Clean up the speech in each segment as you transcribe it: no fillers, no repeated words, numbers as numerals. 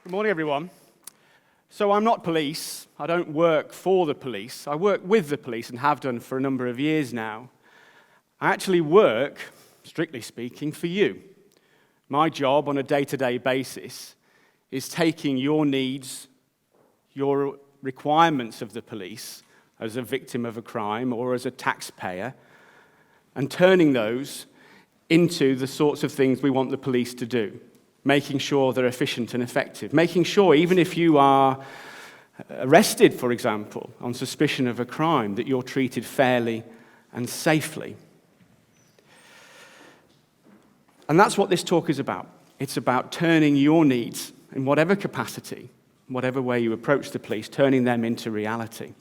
Good morning, everyone. So I'm not police. I don't work for the police. I work with the police and have done for a number of years now. I actually work, strictly speaking, for you. My job on a day-to-day basis is taking your needs, your requirements of the police as a victim of a crime or as a taxpayer, and turning those into the sorts of things we want the police to do. Making sure they're efficient and effective. Making sure, even if you are arrested, for example, on suspicion of a crime, that you're treated fairly and safely. And that's what this talk is about. It's about turning your needs, in whatever capacity, whatever way you approach the police, turning them into reality.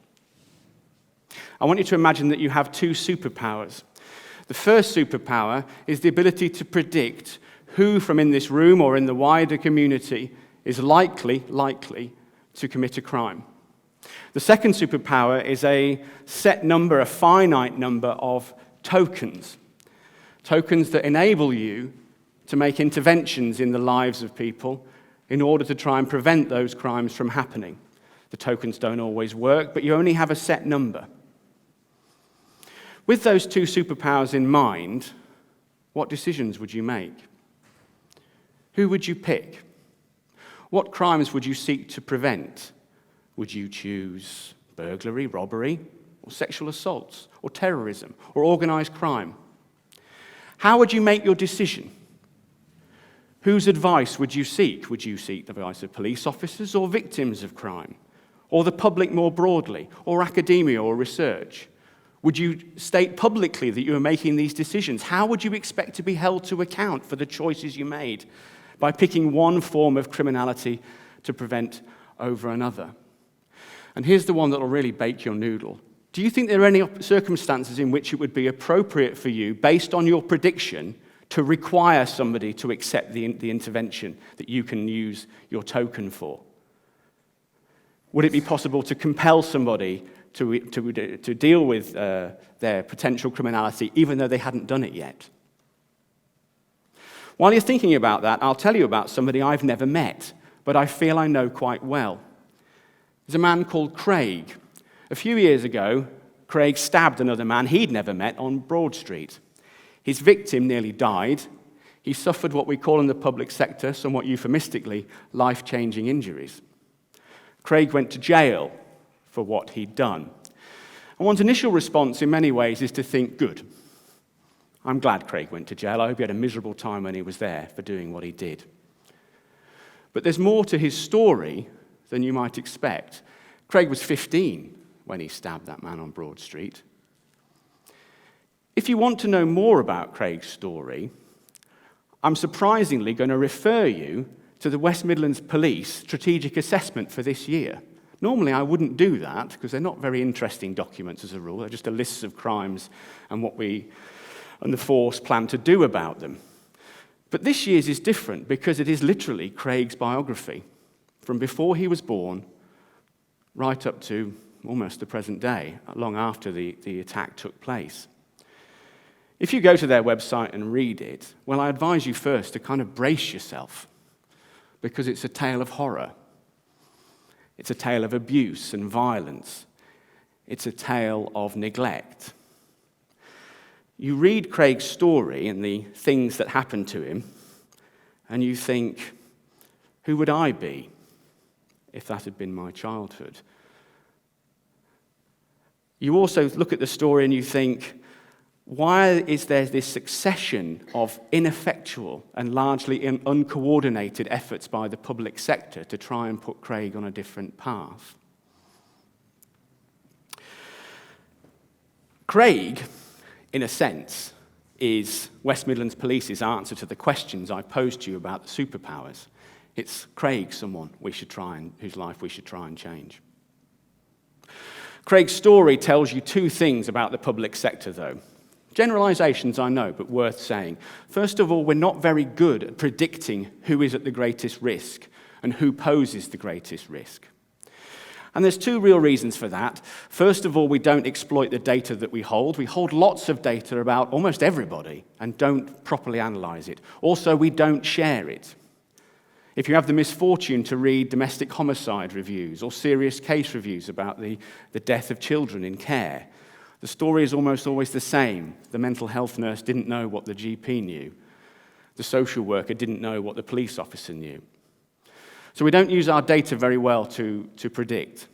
I want you to imagine that you have two superpowers. The first superpower is the ability to predict who from in this room or in the wider community is likely to commit a crime. The second superpower is a set number, a finite number of tokens. Tokens that enable you to make interventions in the lives of people in order to try and prevent those crimes from happening. The tokens don't always work, but you only have a set number. With those two superpowers in mind, what decisions would you make? Who would you pick? What crimes would you seek to prevent? Would you choose burglary, robbery, or sexual assaults, or terrorism, or organized crime? How would you make your decision? Whose advice would you seek? Would you seek the advice of police officers or victims of crime? Or the public more broadly? Or academia or research? Would you state publicly that you are making these decisions? How would you expect to be held to account for the choices you made? By picking one form of criminality to prevent over another. And here's the one that will really bake your noodle. Do you think there are any circumstances in which it would be appropriate for you, based on your prediction, to require somebody to accept the intervention that you can use your token for? Would it be possible to compel somebody to deal with their potential criminality, even though they hadn't done it yet? While you're thinking about that, I'll tell you about somebody I've never met, but I feel I know quite well. There's a man called Craig. A few years ago, Craig stabbed another man he'd never met on Broad Street. His victim nearly died. He suffered what we call in the public sector, somewhat euphemistically, life-changing injuries. Craig went to jail for what he'd done. And one's initial response in many ways is to think, good. I'm glad Craig went to jail. I hope he had a miserable time when he was there for doing what he did. But there's more to his story than you might expect. Craig was 15 when he stabbed that man on Broad Street. If you want to know more about Craig's story, I'm surprisingly going to refer you to the West Midlands Police Strategic Assessment for this year. Normally I wouldn't do that because they're not very interesting documents as a rule. They're just a list of crimes and what we and the force plan to do about them. But this year's is different because it is literally Craig's biography, from before he was born right up to almost the present day, long after the attack took place. If you go to their website and read it, well, I advise you first to kind of brace yourself, because it's a tale of horror. It's a tale of abuse and violence. It's a tale of neglect. You read Craig's story and the things that happened to him, and you think, who would I be if that had been my childhood? You also look at the story and you think, why is there this succession of ineffectual and largely uncoordinated efforts by the public sector to try and put Craig on a different path? Craig, in a sense, is West Midlands Police's answer to the questions I posed to you about the superpowers. It's Craig, someone whose life we should try and change. Craig's story tells you two things about the public sector, though. Generalizations, I know, but worth saying. First of all, we're not very good at predicting who is at the greatest risk and who poses the greatest risk. And there's two real reasons for that. First of all, we don't exploit the data that we hold. We hold lots of data about almost everybody and don't properly analyze it. Also, we don't share it. If you have the misfortune to read domestic homicide reviews or serious case reviews about the death of children in care, the story is almost always the same. The mental health nurse didn't know what the GP knew. The social worker didn't know what the police officer knew. So we don't use our data very well to predict.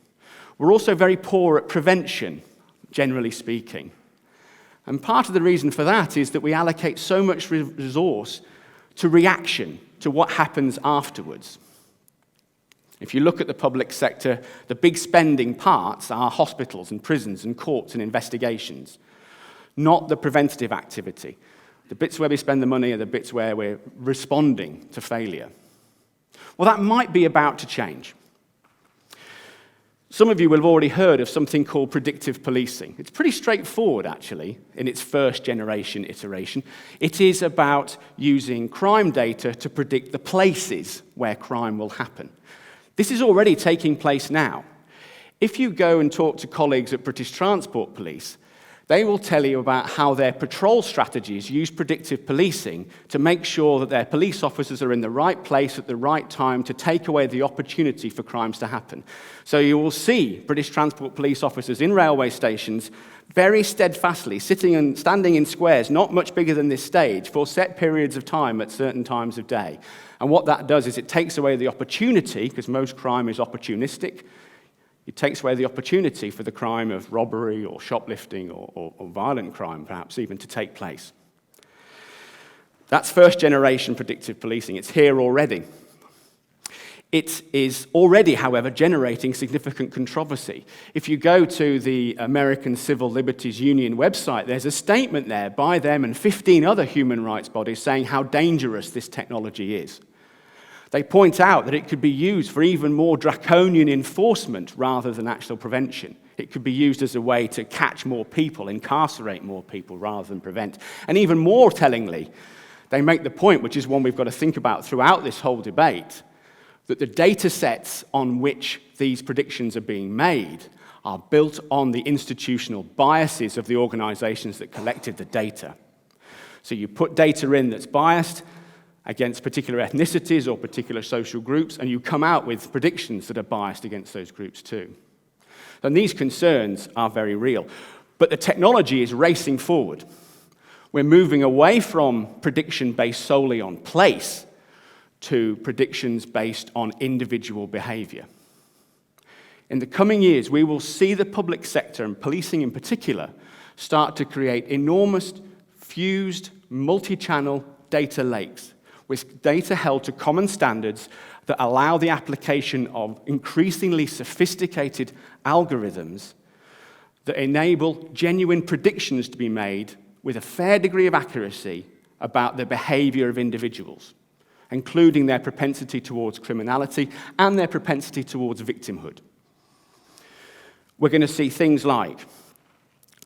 We're also very poor at prevention, generally speaking. And part of the reason for that is that we allocate so much resource to reaction, to what happens afterwards. If you look at the public sector, the big spending parts are hospitals and prisons and courts and investigations, not the preventative activity. The bits where we spend the money are the bits where we're responding to failure. Well, that might be about to change. Some of you will have already heard of something called predictive policing. It's pretty straightforward, actually, in its first generation iteration. It is about using crime data to predict the places where crime will happen. This is already taking place now. If you go and talk to colleagues at British Transport Police, they will tell you about how their patrol strategies use predictive policing to make sure that their police officers are in the right place at the right time to take away the opportunity for crimes to happen. So you will see British Transport Police officers in railway stations very steadfastly sitting and standing in squares not much bigger than this stage for set periods of time at certain times of day. And what that does is it takes away the opportunity, because most crime is opportunistic. It takes away the opportunity for the crime of robbery or shoplifting or violent crime, perhaps, even to take place. That's first-generation predictive policing. It's here already. It is already, however, generating significant controversy. If you go to the American Civil Liberties Union website, there's a statement there by them and 15 other human rights bodies saying how dangerous this technology is. They point out that it could be used for even more draconian enforcement rather than actual prevention. It could be used as a way to catch more people, incarcerate more people rather than prevent. And even more tellingly, they make the point, which is one we've got to think about throughout this whole debate, that the data sets on which these predictions are being made are built on the institutional biases of the organizations that collected the data. So you put data in that's biased against particular ethnicities or particular social groups, and you come out with predictions that are biased against those groups too. And these concerns are very real. But the technology is racing forward. We're moving away from prediction based solely on place to predictions based on individual behavior. In the coming years, we will see the public sector, and policing in particular, start to create enormous, fused, multi-channel data lakes with data held to common standards that allow the application of increasingly sophisticated algorithms that enable genuine predictions to be made with a fair degree of accuracy about the behavior of individuals, including their propensity towards criminality and their propensity towards victimhood. We're going to see things like,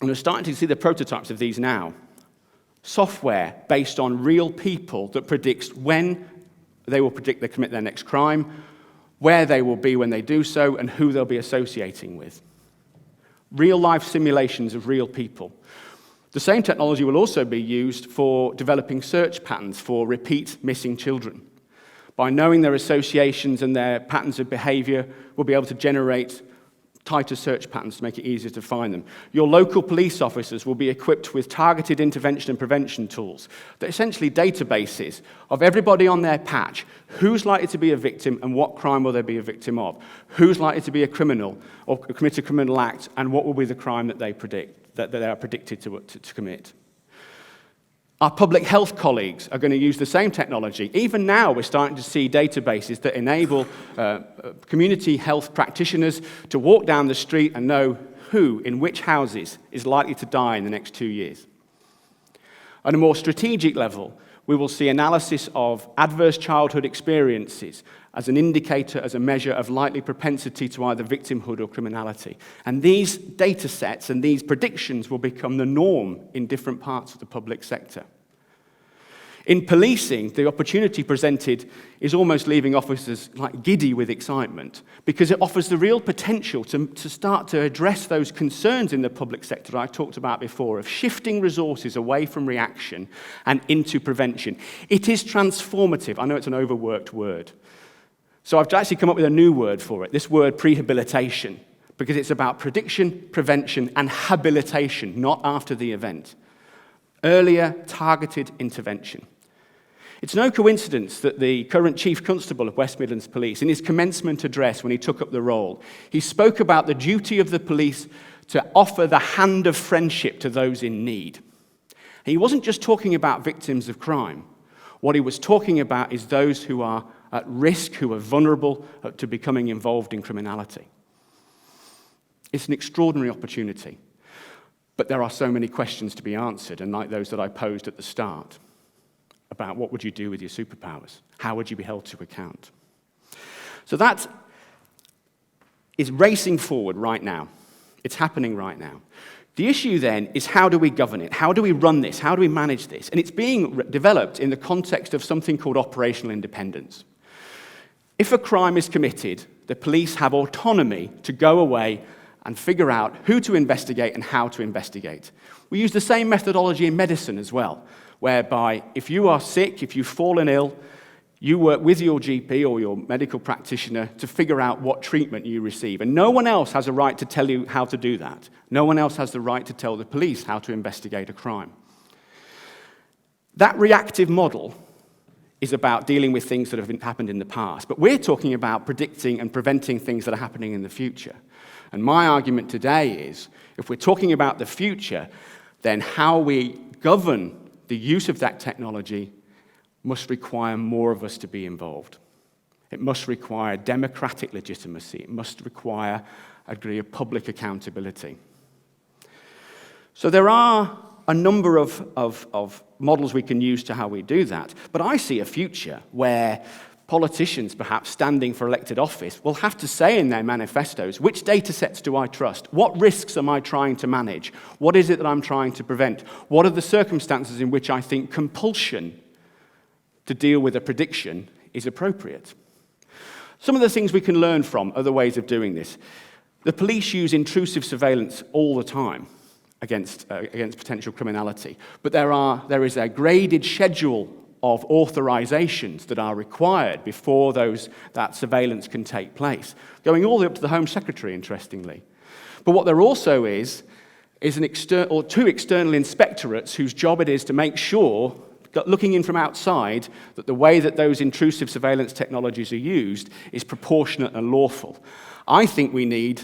and we're starting to see the prototypes of these now, software based on real people that predicts when they will predict they commit their next crime, where they will be when they do so, and who they'll be associating with. Real-life simulations of real people. The same technology will also be used for developing search patterns for repeat missing children. By knowing their associations and their patterns of behavior, we'll be able to generate tighter search patterns to make it easier to find them. Your local police officers will be equipped with targeted intervention and prevention tools. They're essentially databases of everybody on their patch. Who's likely to be a victim and what crime will they be a victim of? Who's likely to be a criminal or commit a criminal act, and what will be the crime that they are predicted to commit? Our public health colleagues are going to use the same technology. Even now, we're starting to see databases that enable community health practitioners to walk down the street and know who, in which houses, is likely to die in the next 2 years. At a more strategic level, we will see analysis of adverse childhood experiences as an indicator, as a measure of likely propensity to either victimhood or criminality. And these data sets and these predictions will become the norm in different parts of the public sector. In policing, the opportunity presented is almost leaving officers like giddy with excitement because it offers the real potential to start to address those concerns in the public sector that I talked about before of shifting resources away from reaction and into prevention. It is transformative. I know it's an overworked word. So I've actually come up with a new word for it, this word prehabilitation, because it's about prediction, prevention, and habilitation, not after the event. Earlier, targeted intervention. It's no coincidence that the current Chief Constable of West Midlands Police, in his commencement address when he took up the role, he spoke about the duty of the police to offer the hand of friendship to those in need. He wasn't just talking about victims of crime. What he was talking about is those who are at risk, who are vulnerable to becoming involved in criminality. It's an extraordinary opportunity, but there are so many questions to be answered, and like those that I posed at the start, about what would you do with your superpowers? How would you be held to account? So that is racing forward right now. It's happening right now. The issue then is how do we govern it? How do we run this? How do we manage this? And it's being developed in the context of something called operational independence. If a crime is committed, the police have autonomy to go away and figure out who to investigate and how to investigate. We use the same methodology in medicine as well, whereby if you are sick, if you've fallen ill, you work with your GP or your medical practitioner to figure out what treatment you receive. And no one else has a right to tell you how to do that. No one else has the right to tell the police how to investigate a crime. That reactive model is about dealing with things that have happened in the past. But we're talking about predicting and preventing things that are happening in the future. And my argument today is, if we're talking about the future, then how we govern the use of that technology must require more of us to be involved. It must require democratic legitimacy. It must require a degree of public accountability. So there are a number of models we can use to how we do that. But I see a future where politicians, perhaps standing for elected office, will have to say in their manifestos, which data sets do I trust? What risks am I trying to manage? What is it that I'm trying to prevent? What are the circumstances in which I think compulsion to deal with a prediction is appropriate? Some of the things we can learn from other ways of doing this. The police use intrusive surveillance all the time against potential criminality, but there is a graded schedule of authorizations that are required before that surveillance can take place, going all the way up to the Home Secretary, interestingly. But what there also is two external inspectorates whose job it is to make sure, looking in from outside, that the way that those intrusive surveillance technologies are used is proportionate and lawful. I think we're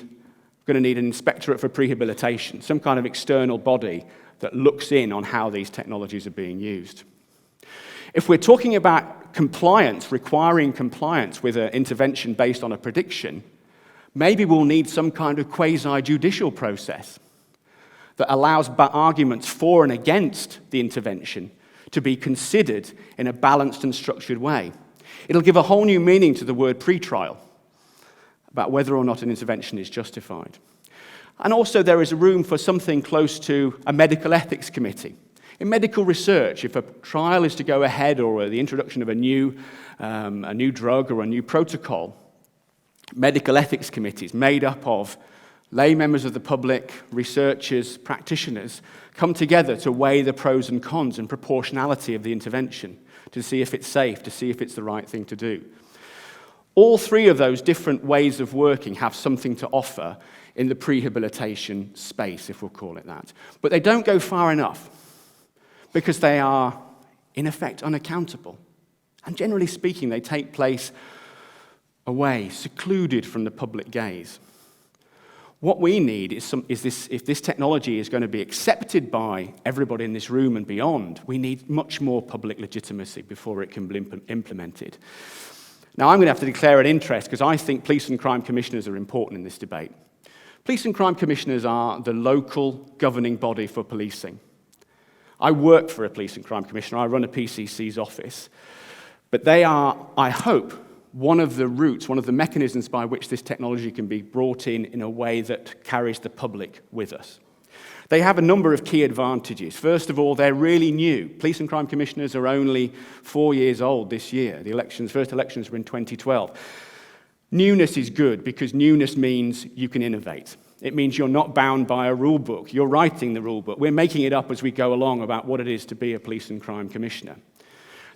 going to need an inspectorate for prehabilitation, some kind of external body that looks in on how these technologies are being used. If we're talking about compliance, requiring compliance with an intervention based on a prediction, maybe we'll need some kind of quasi-judicial process that allows arguments for and against the intervention to be considered in a balanced and structured way. It'll give a whole new meaning to the word pre-trial about whether or not an intervention is justified. And also there is room for something close to a medical ethics committee. In medical research, if a trial is to go ahead or the introduction of a new drug or a new protocol, medical ethics committees made up of lay members of the public, researchers, practitioners, come together to weigh the pros and cons and proportionality of the intervention, to see if it's safe, to see if it's the right thing to do. All three of those different ways of working have something to offer in the prehabilitation space, if we'll call it that. But they don't go far enough, because they are, in effect, unaccountable. And generally speaking, they take place away, secluded from the public gaze. What we need is if this technology is going to be accepted by everybody in this room and beyond, we need much more public legitimacy before it can be implemented. Now, I'm going to have to declare an interest, because I think police and crime commissioners are important in this debate. Police and crime commissioners are the local governing body for policing. I work for a police and crime commissioner. I run a PCC's office. But they are, I hope, one of the routes, one of the mechanisms by which this technology can be brought in a way that carries the public with us. They have a number of key advantages. First of all, they're really new. Police and crime commissioners are only 4 years old this year. The first elections were in 2012. Newness is good because newness means you can innovate. It means you're not bound by a rule book. You're writing the rule book. We're making it up as we go along about what it is to be a police and crime commissioner.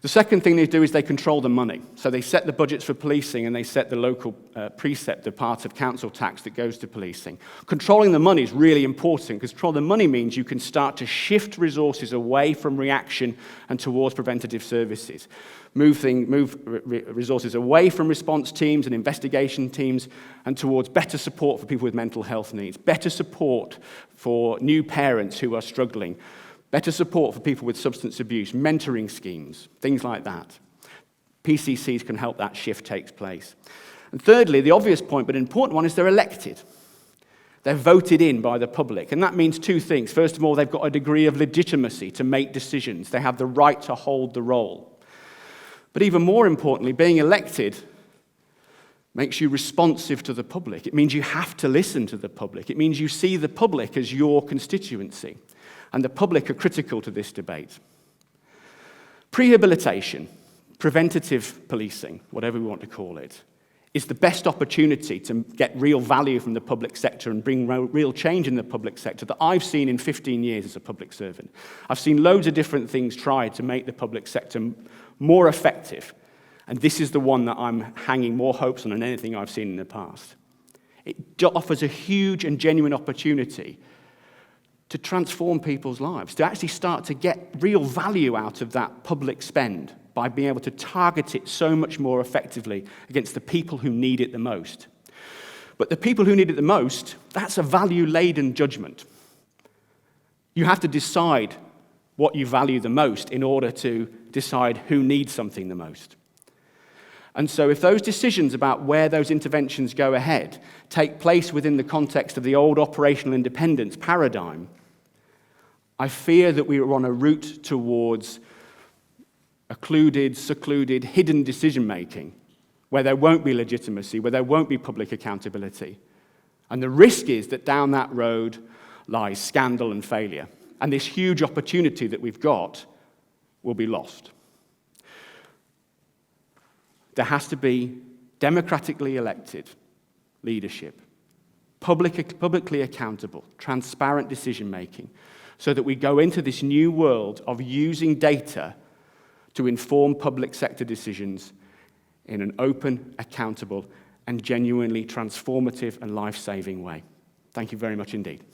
The second thing they do is they control the money. So they set the budgets for policing and they set the local precept, the part of council tax that goes to policing. Controlling the money is really important because controlling the money means you can start to shift resources away from reaction and towards preventative services. Move resources away from response teams and investigation teams and towards better support for people with mental health needs, better support for new parents who are struggling, better support for people with substance abuse, mentoring schemes, things like that. PCCs can help that shift take place. And thirdly, the obvious point, but an important one, is they're elected. They're voted in by the public, and that means two things. First of all, they've got a degree of legitimacy to make decisions. They have the right to hold the role. But even more importantly, being elected makes you responsive to the public. It means you have to listen to the public. It means you see the public as your constituency. And the public are critical to this debate. Prehabilitation, preventative policing, whatever we want to call it, is the best opportunity to get real value from the public sector and bring real change in the public sector that I've seen in 15 years as a public servant. I've seen loads of different things tried to make the public sector more effective, and this is the one that I'm hanging more hopes on than anything I've seen in the past. It offers a huge and genuine opportunity to transform people's lives, to actually start to get real value out of that public spend by being able to target it so much more effectively against the people who need it the most. But the people who need it the most, that's a value-laden judgment. You have to decide what you value the most in order to decide who needs something the most. And so if those decisions about where those interventions go ahead take place within the context of the old operational independence paradigm, I fear that we are on a route towards occluded, secluded, hidden decision-making, where there won't be legitimacy, where there won't be public accountability. And the risk is that down that road lies scandal and failure. And this huge opportunity that we've got will be lost. There has to be democratically elected leadership, publicly accountable, transparent decision-making, so that we go into this new world of using data to inform public sector decisions in an open, accountable, and genuinely transformative and life-saving way. Thank you very much indeed.